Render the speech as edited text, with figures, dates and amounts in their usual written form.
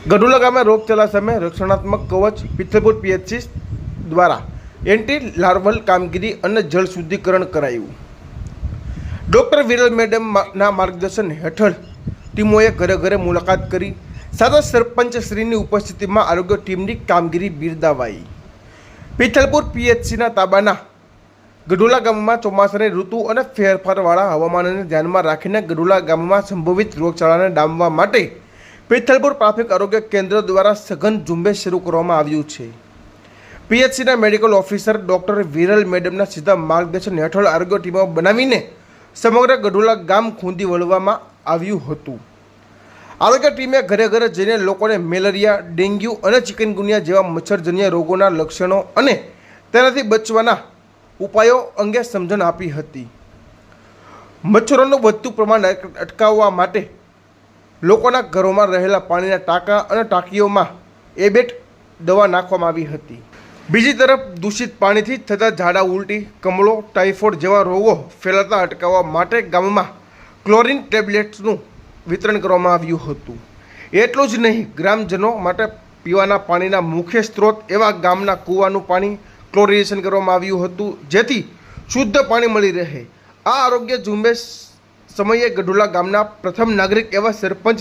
ગઢોલા ગામે રોગચાળા સામે રક્ષણાત્મક કવચ પિથલપુર પીએચસી દ્વારા એન્ટી લાર્વલ કામગીરી અને જળ શુદ્ધિકરણ કરાયું। ડૉક્ટર વિરલ મેડમના માર્ગદર્શન હેઠળ ટીમોએ ઘરે ઘરે મુલાકાત કરી સાથે સરપંચશ્રીની ઉપસ્થિતિમાં આરોગ્ય ટીમની કામગીરી બિરદાવાઈ। પિથલપુર પીએચસીના તાબાના ગઢોલા ગામમાં ચોમાસાની ઋતુ અને ફેરફારવાળા હવામાનને ધ્યાનમાં રાખીને ગઢોલા ગામમાં સંભવિત રોગચાળાને ડામવા માટે પિથલપુર પ્રાથમિક આરોગ્ય કેન્દ્ર દ્વારા સઘન ઝુંબેશ શરૂ કરવામાં આવ્યું છે। પીએચસીના મેડિકલ ઓફિસર ડૉક્ટર વિરલ મેડમના સીધા માર્ગદર્શન હેઠળ આરોગ્ય ટીમો બનાવીને સમગ્ર ગઢોલા ગામ ખૂંદી વળવામાં આવ્યું હતું। આરોગ્ય ટીમે ઘરે ઘરે જઈને લોકોને મેલેરિયા, ડેન્ગ્યુ અને ચિકનગુનિયા જેવા મચ્છરજન્ય રોગોના લક્ષણો અને તેનાથી બચવાના ઉપાયો અંગે સમજણ આપી હતી। મચ્છરોનું વધતું પ્રમાણ અટકાવવા માટે લોકોના ઘરોમાં રહેલા પાણીના ટાંકા અને ટાંકીઓમાં એબેટ દવા નાખવામાં આવી હતી। બીજી તરફ દૂષિત પાણીથી થતા ઝાડા, ઉલટી, કમળો, ટાઇફોઇડ જેવા રોગો ફેલાતા અટકાવવા માટે ગામમાં ક્લોરીન ટેબ્લેટ્સનું વિતરણ કરવામાં આવ્યું હતું। એટલું જ નહીં, ગ્રામજનો માટે પીવાના પાણીના મુખ્ય સ્ત્રોત એવા ગામના કૂવાનું પાણી ક્લોરિનેશન કરવામાં આવ્યું હતું, જેથી શુદ્ધ પાણી મળી રહે। આ આરોગ્ય ઝુંબેશ સમયે ગઢોલા ગામના પ્રથમ નાગરિક એવા સરપંચ